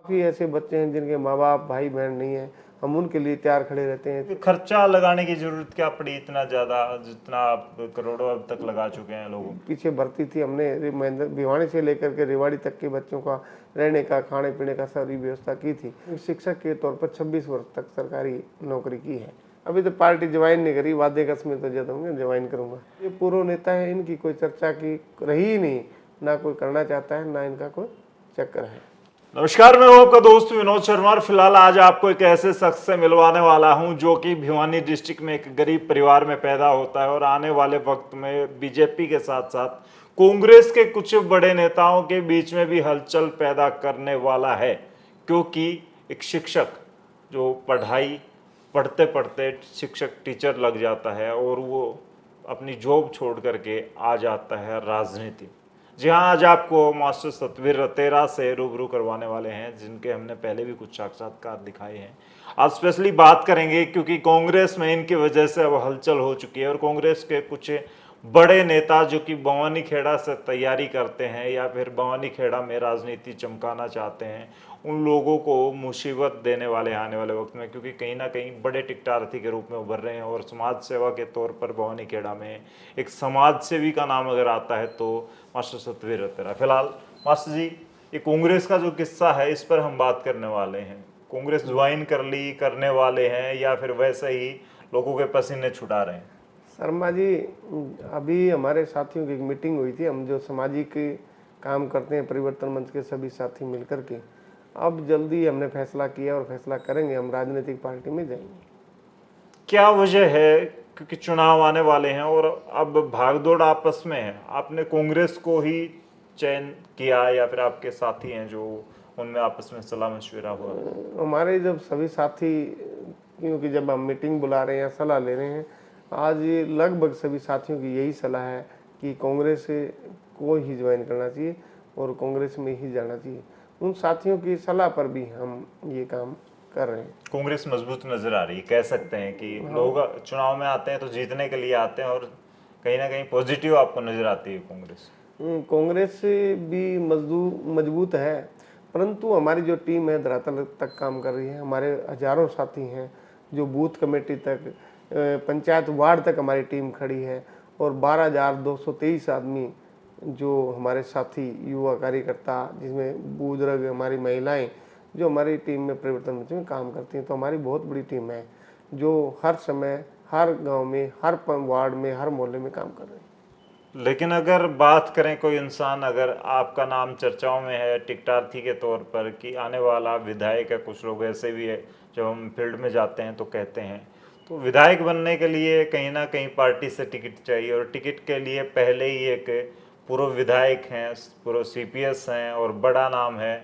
काफ़ी ऐसे बच्चे हैं जिनके माँ बाप भाई बहन नहीं है, हम उनके लिए तैयार खड़े रहते हैं। खर्चा लगाने की जरूरत क्या पड़ी इतना ज्यादा, जितना आप करोड़ों अब तक लगा चुके हैं लोगों। पीछे भर्ती थी हमने महेंद्र भिवानी से लेकर के रेवाड़ी तक के बच्चों का रहने का खाने पीने का सारी व्यवस्था की थी। शिक्षक के तौर पर 26 वर्ष तक सरकारी नौकरी की है। अभी तो पार्टी ज्वाइन नहीं करी, वादे कसमें तो जद होंगे ज्वाइन करूंगा। ये पूर्व नेता है, इनकी कोई चर्चा की रही ही नहीं, ना कोई करना चाहता है, ना इनका कोई चक्कर है। नमस्कार, मैं हूं आपका दोस्त विनोद शर्मा और फिलहाल आज आपको एक ऐसे शख्स से मिलवाने वाला हूं जो कि भिवानी डिस्ट्रिक्ट में एक गरीब परिवार में पैदा होता है और आने वाले वक्त में बीजेपी के साथ साथ कांग्रेस के कुछ बड़े नेताओं के बीच में भी हलचल पैदा करने वाला है। क्योंकि एक शिक्षक जो पढ़ते पढ़ते शिक्षक टीचर लग जाता है और वो अपनी जॉब छोड़ करके आ जाता है राजनीति। जी हाँ, आज आपको मास्टर सतवीर रतेरा से रूबरू करवाने वाले हैं, जिनके हमने पहले भी कुछ साक्षात्कार दिखाए हैं। आज स्पेशली बात करेंगे क्योंकि कांग्रेस में इनकी वजह से अब हलचल हो चुकी है और कांग्रेस के कुछ बड़े नेता जो कि भवानी खेड़ा से तैयारी करते हैं या फिर भवानी खेड़ा में राजनीति चमकाना चाहते हैं, उन लोगों को मुसीबत देने वाले आने वाले वक्त में, क्योंकि कहीं ना कहीं बड़े टिकटार्थी के रूप में उभर रहे हैं। और समाज सेवा के तौर पर भवानी खेड़ा में एक समाज सेवी का नाम अगर आता है तो मास्टर सतवीर रतेरा। फिलहाल मास्टर जी, ये कांग्रेस का जो किस्सा है इस पर हम बात करने वाले हैं। कांग्रेस ज्वाइन करने वाले हैं या फिर वैसे ही लोगों के पसीने छुटा रहे हैं। शर्मा जी, अभी हमारे साथियों की एक मीटिंग हुई थी, हम जो सामाजिक काम करते हैं परिवर्तन मंच के सभी साथी मिलकर के, अब जल्दी हमने फैसला किया और फैसला करेंगे, हम राजनीतिक पार्टी में जाएंगे। क्या वजह है? क्योंकि चुनाव आने वाले हैं और अब भागदौड़ आपस में है। आपने कांग्रेस को ही चयन किया या फिर आपके साथी हैं जो उनमें आपस में सलाह मशविरा हुआ? हमारे जब सभी साथी, क्योंकि जब हम मीटिंग बुला रहे हैं या सलाह ले रहे हैं, आज लगभग सभी साथियों की यही सलाह है कि कांग्रेस को ही ज्वाइन करना चाहिए और कांग्रेस में ही जाना चाहिए। उन साथियों की सलाह पर भी हम ये काम कर रहे हैं। कांग्रेस मजबूत नजर आ रही है, कह सकते हैं कि लोग चुनाव में आते हैं तो जीतने के लिए आते हैं और कहीं ना कहीं पॉजिटिव आपको नजर आती है कांग्रेस। कांग्रेस भी मजबूत है, परंतु हमारी जो टीम है धरातल तक काम कर रही है। हमारे हजारों साथी हैं जो बूथ कमेटी तक, पंचायत वार्ड तक हमारी टीम खड़ी है और 12,223 आदमी जो हमारे साथी युवा कार्यकर्ता, जिसमें बुजुर्ग हमारी महिलाएं जो हमारी टीम में परिवर्तन मंच में काम करती हैं। तो हमारी बहुत बड़ी टीम है जो हर समय, हर गांव में, हर वार्ड में, हर मोहल्ले में काम कर रही है। लेकिन अगर बात करें, कोई इंसान अगर आपका नाम चर्चाओं में है टिकटार्थी के तौर पर कि आने वाला विधायक है, कुछ लोग ऐसे भी है जब हम फील्ड में जाते हैं तो कहते हैं, तो विधायक बनने के लिए कहीं ना कहीं पार्टी से टिकट चाहिए और टिकट के लिए पहले ही एक पूर्व विधायक हैं, पूर्व सीपीएस हैं और बड़ा नाम है।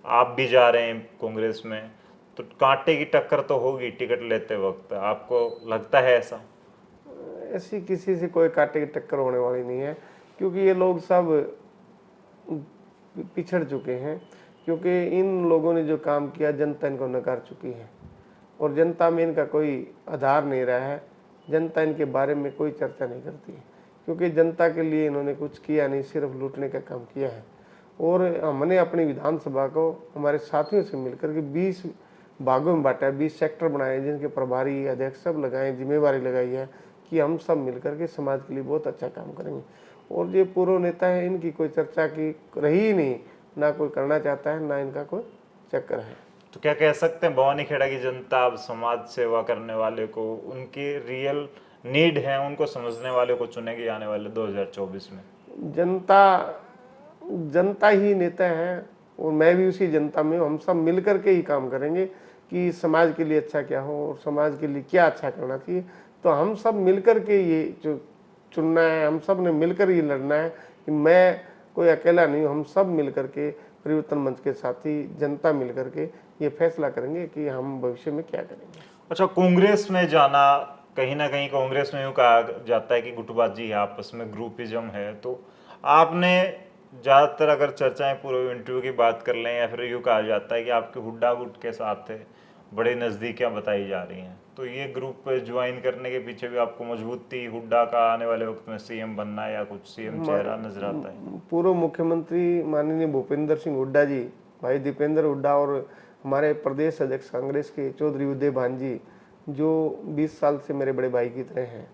आप भी जा रहे हैं कांग्रेस में, तो कांटे की टक्कर तो होगी टिकट लेते वक्त, आपको लगता है ऐसा? ऐसी किसी से कोई कांटे की टक्कर होने वाली नहीं है, क्योंकि ये लोग सब पिछड़ चुके हैं। क्योंकि इन लोगों ने जो काम किया जनता इनको नकार चुकी है और जनता में इनका कोई आधार नहीं रहा है। जनता इनके बारे में कोई चर्चा नहीं करती है, क्योंकि जनता के लिए इन्होंने कुछ किया नहीं, सिर्फ लूटने का काम किया है। और हमने अपनी विधानसभा को हमारे साथियों से मिलकर के 20 भागों में बांटा है, 20 सेक्टर बनाए, जिनके प्रभारी अध्यक्ष सब लगाए, जिम्मेवारी लगाई है कि हम सब मिलकर के समाज के लिए बहुत अच्छा काम करेंगे। और ये पूर्व नेता है, इनकी कोई चर्चा की रही ही नहीं, ना कोई करना चाहता है, ना इनका कोई चक्कर है। तो क्या कह सकते हैं, भवानी खेड़ा की जनता अब समाज सेवा करने वाले को, उनकी रियल नीड है उनको समझने वाले को चुनेगी आने वाले 2024 में? जनता ही नेता है और मैं भी उसी जनता में हूँ। हम सब मिलकर के ही काम करेंगे कि समाज के लिए अच्छा क्या हो और समाज के लिए क्या अच्छा करना चाहिए। तो हम सब मिलकर के ये जो चुनना है, हम सब ने मिलकर ये लड़ना है कि मैं कोई अकेला नहीं हूँ। हम सब मिलकर के परिवर्तन मंच के साथी जनता मिलकर के ये फैसला करेंगे कि हम भविष्य में क्या करेंगे। अच्छा, कांग्रेस में जाना, कहीं ना कहीं कांग्रेस में यूँ कहा जाता है कि गुटबाजी है, आपस में ग्रुपिज्म है। तो आपने ज़्यादातर अगर चर्चाएं पूरे इंटरव्यू की बात कर लें या फिर यूँ कहा जाता है कि आपके हुड्डा गुट के साथ है, बड़े नज़दीकियाँ बताई जा रही हैं। तो ये ग्रुप ज्वाइन करने के पीछे भी आपको मजबूती हुड्डा का आने वाले वक्त में सीएम बनना या कुछ सीएम चेहरा नजर आता है? पूर्व मुख्यमंत्री माननीय भूपेंद्र सिंह हुड्डा जी भाई दीपेंद्र हुड्डा और हमारे प्रदेश अध्यक्ष कांग्रेस के चौधरी उदय भानजी, जो 20 साल से मेरे बड़े भाई की तरह हैं,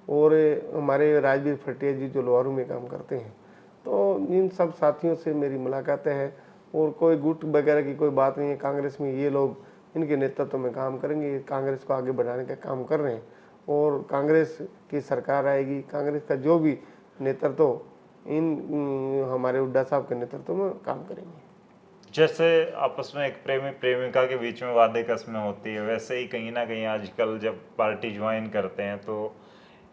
और हमारे राजवीर फटिया जी जो लोहारू में काम करते हैं। तो इन सब साथियों से मेरी मुलाकातें हैं, और कोई गुट वगैरह की कोई बात नहीं है। कांग्रेस में ये लोग इनके नेतृत्व में काम करेंगे, कांग्रेस को आगे बढ़ाने का काम कर रहे हैं, और कांग्रेस की सरकार आएगी। कांग्रेस का जो भी नेतृत्व इन हमारे हुड्डा साहब के नेतृत्व में काम करेंगे। जैसे आपस में एक प्रेमी प्रेमिका के बीच में वादे कसमें होती है, वैसे ही कहीं ना कहीं आजकल जब पार्टी ज्वाइन करते हैं तो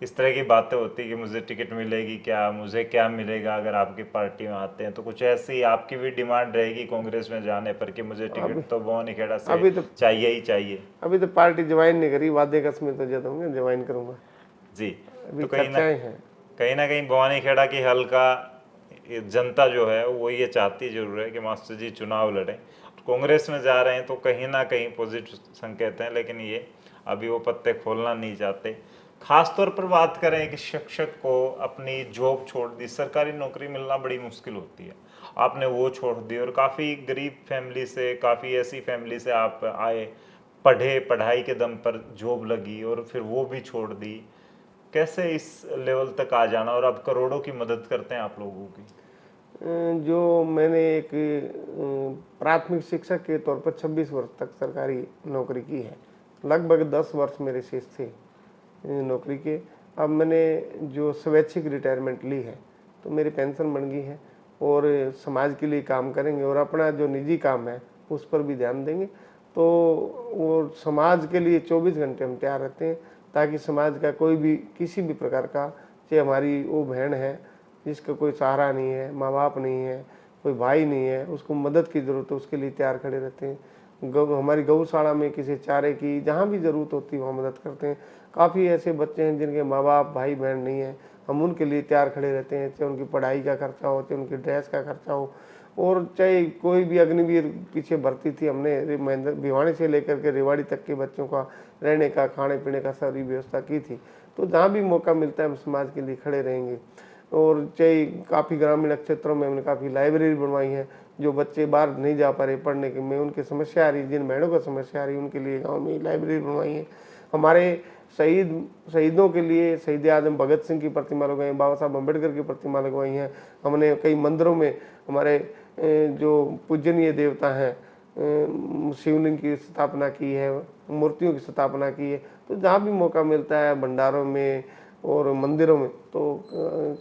इस तरह की बातें होती है कि मुझे टिकट मिलेगी क्या, मुझे क्या मिलेगा अगर आपकी पार्टी में आते हैं। तो कुछ ऐसी आपकी भी डिमांड रहेगी कांग्रेस में जाने पर कि मुझे टिकट तो भवानी खेड़ा से चाहिए ही चाहिए? अभी तो पार्टी ज्वाइन नहीं करी, वादे कसमें तो जब होंगे ज्वाइन करूंगा जी। अभी तो कहीं ना कहीं भवानी खेड़ा की हल्का जनता जो है वो ये चाहती जरूर है कि मास्टर जी चुनाव लड़ें। कांग्रेस में जा रहे हैं तो कहीं ना कहीं पॉजिटिव संकेत हैं, लेकिन ये अभी वो पत्ते खोलना नहीं चाहते। खास तौर पर बात करें कि शिक्षक को अपनी जॉब छोड़ दी, सरकारी नौकरी मिलना बड़ी मुश्किल होती है, आपने वो छोड़ दी और काफ़ी गरीब फैमिली से, काफ़ी ऐसी फैमिली से आप आए, पढ़े, पढ़ाई के दम पर जॉब लगी और फिर वो भी छोड़ दी। कैसे इस लेवल तक आ जाना, और अब करोड़ों की मदद करते हैं आप लोगों की? जो मैंने एक प्राथमिक शिक्षक के तौर पर 26 वर्ष तक सरकारी नौकरी की है, लगभग 10 वर्ष मेरे शेष थे नौकरी के। अब मैंने जो स्वैच्छिक रिटायरमेंट ली है तो मेरी पेंशन बन गई है, और समाज के लिए काम करेंगे, और अपना जो निजी काम है उस पर भी ध्यान देंगे। तो वो समाज के लिए 24 घंटे हम तैयार रहते हैं, ताकि समाज का कोई भी किसी भी प्रकार का, चाहे हमारी वो बहन है जिसका कोई सहारा नहीं है, माँ बाप नहीं है, कोई भाई नहीं है, उसको मदद की ज़रूरत है, उसके लिए तैयार खड़े रहते हैं। हमारी गौशाला में किसी चारे की जहाँ भी ज़रूरत होती है वहाँ मदद करते हैं। काफ़ी ऐसे बच्चे हैं जिनके माँ बाप भाई बहन नहीं है, हम उनके लिए तैयार खड़े रहते हैं, चाहे उनकी पढ़ाई का खर्चा हो, चाहे उनकी ड्रेस का खर्चा हो, और चाहे कोई भी अग्निवीर पीछे भर्ती थी, हमने महेंद्र भिवानी से लेकर के रेवाड़ी तक के बच्चों का रहने का, खाने पीने का सारी व्यवस्था की थी। तो जहाँ भी मौका मिलता है हम समाज के लिए खड़े रहेंगे। और चाहे काफ़ी ग्रामीण क्षेत्रों में हमने काफ़ी लाइब्रेरी बनवाई है, जो बच्चे बाहर नहीं जा पा रहे पढ़ने के में, उनकी समस्या आ रही, जिन बहनों को समस्या आ रही उनके लिए गाँव में लाइब्रेरी बनवाई है। हमारे शहीदों के लिए शहीद आजम भगत सिंह की प्रतिमा लगवाई है, बाबा साहब अम्बेडकर की प्रतिमा लगवाई है। हमने कई मंदिरों में हमारे जो पूजनीय देवता हैं शिवलिंग की स्थापना की है, मूर्तियों की स्थापना की है। तो जहाँ भी मौका मिलता है भंडारों में और मंदिरों में, तो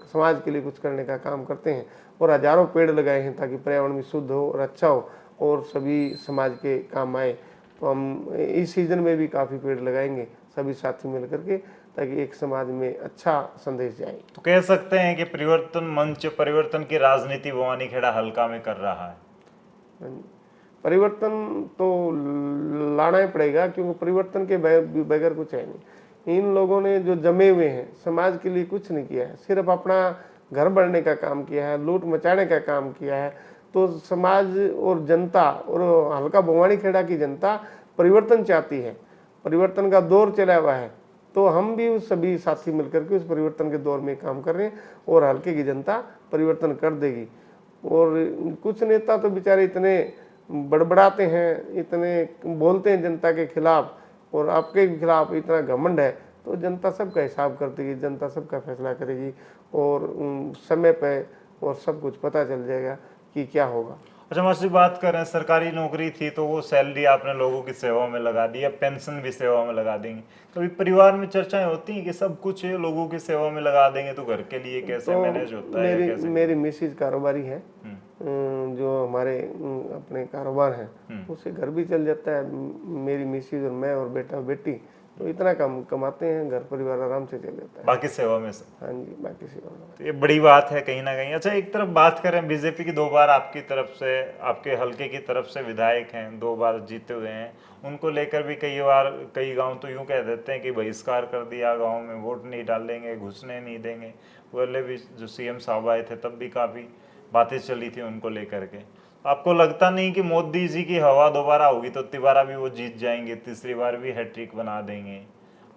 समाज के लिए कुछ करने का काम करते हैं, और हजारों पेड़ लगाए हैं ताकि पर्यावरण भी शुद्ध हो और अच्छा हो और सभी समाज के काम आए। तो हम इस सीजन में भी काफ़ी पेड़ लगाएंगे सभी साथी मिल करके, ताकि एक समाज में अच्छा संदेश जाए। तो कह सकते हैं कि परिवर्तन मंच परिवर्तन की राजनीति भवानी खेड़ा हल्का में कर रहा है। परिवर्तन तो लाना ही पड़ेगा, क्योंकि परिवर्तन के बगैर कुछ है नहीं। इन लोगों ने जो जमे हुए हैं समाज के लिए कुछ नहीं किया है, सिर्फ अपना घर बढ़ने का काम किया है, लूट मचाने का काम किया है। तो समाज और जनता और हल्का भवानी खेड़ा की जनता परिवर्तन चाहती है, परिवर्तन का दौर चला हुआ है। तो हम भी उस सभी साथी मिलकर के उस परिवर्तन के दौर में काम कर रहे हैं, और हल्के की जनता परिवर्तन कर देगी। और कुछ नेता तो बेचारे इतने बड़बड़ाते हैं, इतने बोलते हैं जनता के खिलाफ, और आपके खिलाफ इतना घमंड है, तो जनता सबका हिसाब कर देगी, जनता सबका फैसला करेगी, और समय पे और सब कुछ पता चल जाएगा कि क्या होगा। अच्छा मास्टर, बात करें सरकारी नौकरी थी तो वो सैलरी आपने लोगों की सेवा में लगा दी, या पेंशन भी सेवा में लगा देंगे। कभी परिवार में चर्चाएं होती हैं कि सब कुछ लोगों की सेवा में लगा देंगे तो घर के लिए कैसे मैनेज होता है? मेरी मिसेज कारोबारी है, जो हमारे अपने कारोबार है उससे घर भी चल जाता है। मेरी मिसेज और मैं और बेटा बेटी तो इतना कम कमाते हैं, घर परिवार आराम से चल जाता है, बाकी सेवा में से। हाँ जी, बाकी सेवा में। तो ये बड़ी बात है कहीं ना कहीं। अच्छा, एक तरफ बात करें, बीजेपी की 2 बार आपकी तरफ से, आपके हल्के की तरफ से विधायक हैं, 2 बार जीते हुए हैं, उनको लेकर भी कई बार कई गांव तो यूं कह देते हैं कि बहिष्कार कर दिया, गांव में वोट नहीं डालेंगे, घुसने नहीं देंगे। पहले भी जो सीएम साहब आए थे तब भी काफ़ी बातें चली थी उनको लेकर के। आपको लगता नहीं कि मोदी जी की हवा दोबारा होगी तो तिबारा भी वो जीत जाएंगे, तीसरी बार भी हैट्रिक बना देंगे?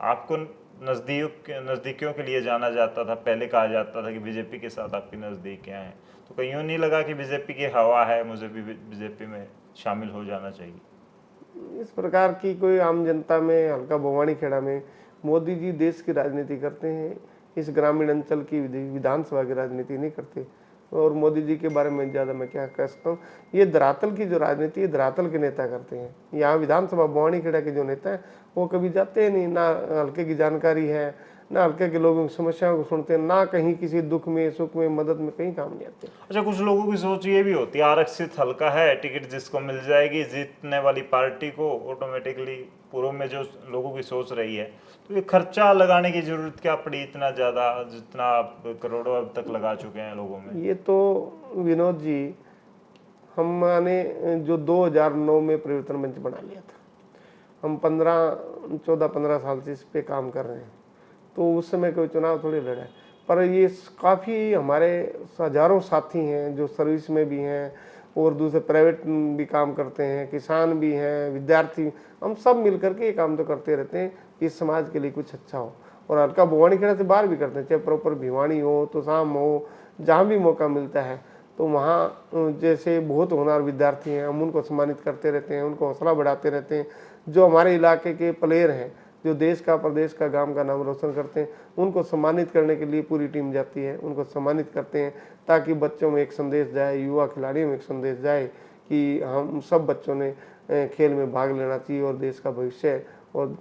आपको नज़दीकियों के लिए जाना जाता था। पहले कहा जाता था कि बीजेपी के साथ आपकी नज़दीकियाँ हैं, तो कहीं यूँ नहीं लगा कि बीजेपी की हवा है, मुझे भी बीजेपी में शामिल हो जाना चाहिए? इस प्रकार की कोई आम जनता में, हल्का भवानी खेड़ा में मोदी जी देश की राजनीति करते हैं, इस ग्रामीण अंचल की विधानसभा की राजनीति नहीं करते। और मोदी जी के बारे में ज़्यादा मैं क्या कह सकता हूँ, ये धरातल की जो राजनीति है धरातल के नेता करते हैं। यहाँ विधानसभा भवानी खेड़ा के जो नेता हैं वो कभी जाते हैं नहीं, ना हल्के की जानकारी है, ना हल्के के लोगों की समस्याओं को सुनते हैं, ना कहीं किसी दुख में सुख में मदद में कहीं काम नहीं आते। अच्छा, कुछ लोगों की सोच ये भी होती है आरक्षित हल्का है, टिकट जिसको मिल जाएगी जीतने वाली पार्टी को ऑटोमेटिकली, पूर्व में जो लोगों की सोच रही है, तो ये खर्चा लगाने की जरूरत क्या पड़ी इतना ज़्यादा, जितना आप करोड़ों अब तक लगा चुके हैं लोगों में? ये तो विनोद जी, हमने जो 2009 में परिवर्तन मंच बना लिया था, हम 14-15 साल से इस पे काम कर रहे हैं, तो उस समय कोई चुनाव थोड़ी लड़ा है। पर ये काफ़ी हमारे हजारों साथी हैं जो सर्विस में भी हैं और दूसरे प्राइवेट भी काम करते हैं, किसान भी हैं, विद्यार्थी, हम सब मिल करके ये काम तो करते रहते हैं कि समाज के लिए कुछ अच्छा हो। और हल्का भवानी खेड़ा से बाहर भी करते हैं, चाहे प्रॉपर भिवानी हो तो शाम हो, जहाँ भी मौका मिलता है तो वहाँ जैसे बहुत होनहार विद्यार्थी हैं, हम उनको सम्मानित करते रहते हैं, उनको हौसला बढ़ाते रहते हैं। जो हमारे इलाके के प्लेयर हैं, जो देश का प्रदेश का गांव का नाम रोशन करते हैं, उनको सम्मानित करने के लिए पूरी टीम जाती है, उनको सम्मानित करते हैं ताकि बच्चों में एक संदेश जाए, युवा खिलाड़ियों में एक संदेश जाए कि हम सब बच्चों ने खेल में भाग लेना चाहिए और देश का भविष्य और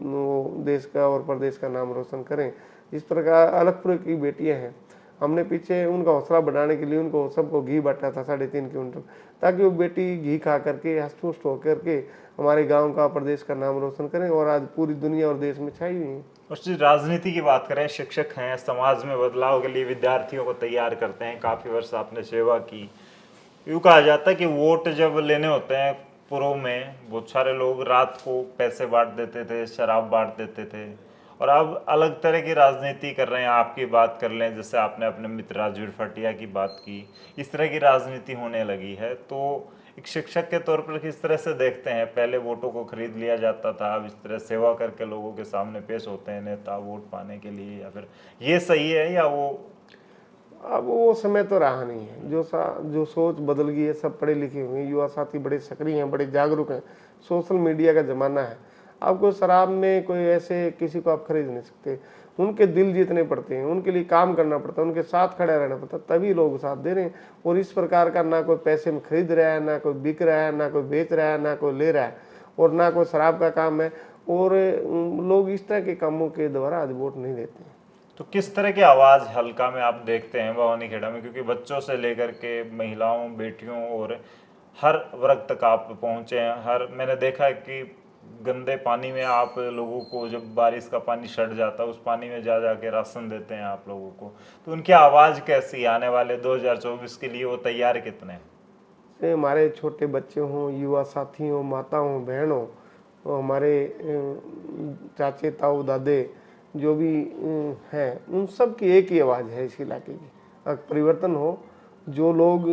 देश का और प्रदेश का नाम रोशन करें। इस प्रकार अलगपुर की बेटियां हैं, हमने पीछे उनका हौसला बढ़ाने के लिए उनको सबको घी बांटा था 3.5 क्विंटल, ताकि वो बेटी घी खा करके हष्टपुष्ट होकर के हमारे गांव का प्रदेश का नाम रोशन करें और आज पूरी दुनिया और देश में छाई हुई है। और जो राजनीति की बात करें, शिक्षक हैं, समाज में बदलाव के लिए विद्यार्थियों को तैयार करते हैं, काफ़ी वर्ष आपने सेवा की। यूँ कहा जाता है कि वोट जब लेने होते हैं, पूर्व में बहुत सारे लोग रात को पैसे बांट देते थे, शराब बांट देते थे, और अब अलग तरह की राजनीति कर रहे हैं। आपकी बात कर लें, जैसे आपने अपने मित्र राजवीर फटिया की बात की, इस तरह की राजनीति होने लगी है। तो एक शिक्षक के तौर पर किस तरह से देखते हैं? पहले वोटों को खरीद लिया जाता था, अब इस तरह सेवा करके लोगों के सामने पेश होते हैं नेता वोट पाने के लिए, या फिर ये सही है या वो? अब वो समय तो रहा नहीं है, जो सोच बदल गई है। सब पढ़े लिखे हुए हैं, युवा साथी बड़े सक्रिय हैं, बड़े जागरूक हैं, सोशल मीडिया का ज़माना है। अब कोई शराब में कोई ऐसे किसी को आप खरीद नहीं सकते, उनके दिल जीतने पड़ते हैं, उनके लिए काम करना पड़ता है, उनके साथ खड़ा रहना पड़ता है, तभी लोग साथ दे रहे हैं। और इस प्रकार का ना कोई पैसे में खरीद रहा है, ना कोई बिक रहा है, ना कोई बेच रहा है, ना कोई ले रहा है, और ना कोई शराब का काम है। और लोग इस तरह के कामों के द्वारा आज वोट नहीं देते हैं। तो किस तरह की आवाज़ हल्का में आप देखते हैं भवानी खेड़ा में? क्योंकि बच्चों से लेकर के महिलाओं, बेटियों और हर वर्ग तक आप पहुँचे हैं। मैंने देखा है कि गंदे पानी में आप लोगों को, जब बारिश का पानी सड़ जाता है, उस पानी में जा के राशन देते हैं आप लोगों को। तो उनकी आवाज़ कैसी, आने वाले 2024 के लिए वो तैयार कितने हैं? हमारे छोटे बच्चे हों, युवा साथी हों, माता हों, बहन हों, तो हमारे चाचे ताऊ दादे जो भी हैं, उन सब की एक ही आवाज़ है इस इलाके की। अगर परिवर्तन हो, जो लोग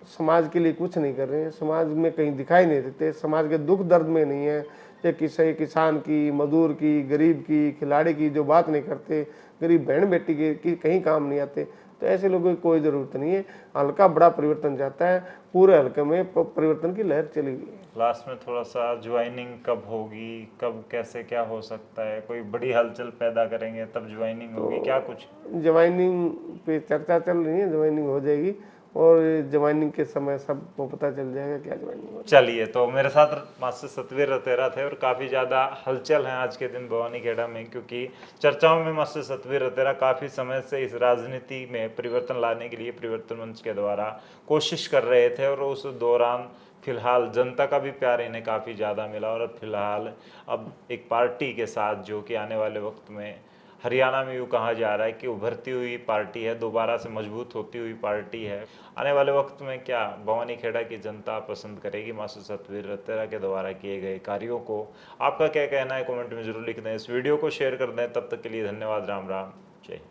समाज के लिए कुछ नहीं कर रहे हैं, समाज में कहीं दिखाई नहीं देते, समाज के दुख दर्द में नहीं है, या किसान की, मजदूर की, गरीब की, खिलाड़ी की जो बात नहीं करते, गरीब बहन बेटी की कहीं काम नहीं आते, तो ऐसे लोगों की कोई ज़रूरत नहीं है। हल्का बड़ा परिवर्तन चाहता है, पूरे हल्के में परिवर्तन की लहर चली गई है। लास्ट में थोड़ा सा ज्वाइनिंग कब होगी, कब कैसे क्या हो सकता है? कोई बड़ी हलचल पैदा करेंगे तब ज्वाइनिंग होगी, क्या कुछ? ज्वाइनिंग पे चर्चा चल रही है, ज्वाइनिंग हो जाएगी और ज्वाइनिंग के समय सबको पता चल जाएगा क्या ज्वाइनिंग हो। चलिए, तो मेरे साथ मास्टर सतवीर रतेरा थे और काफ़ी ज़्यादा हलचल है आज के दिन भवानी खेड़ा में, क्योंकि चर्चाओं में मास्टर सतवीर रतेरा काफ़ी समय से इस राजनीति में परिवर्तन लाने के लिए परिवर्तन मंच के द्वारा कोशिश कर रहे थे। और उस दौरान फिलहाल जनता का भी प्यार इन्हें काफ़ी ज़्यादा मिला, और फिलहाल अब एक पार्टी के साथ, जो कि आने वाले वक्त में हरियाणा में यूँ कहा जा रहा है कि उभरती हुई पार्टी है, दोबारा से मजबूत होती हुई पार्टी है। आने वाले वक्त में क्या भवानी खेड़ा की जनता पसंद करेगी मास्टर सतवीर रतेरा के द्वारा किए गए कार्यों को? आपका क्या कहना है कमेंट में जरूर लिख दें, इस वीडियो को शेयर कर दें। तब तक के लिए धन्यवाद, राम राम, जय।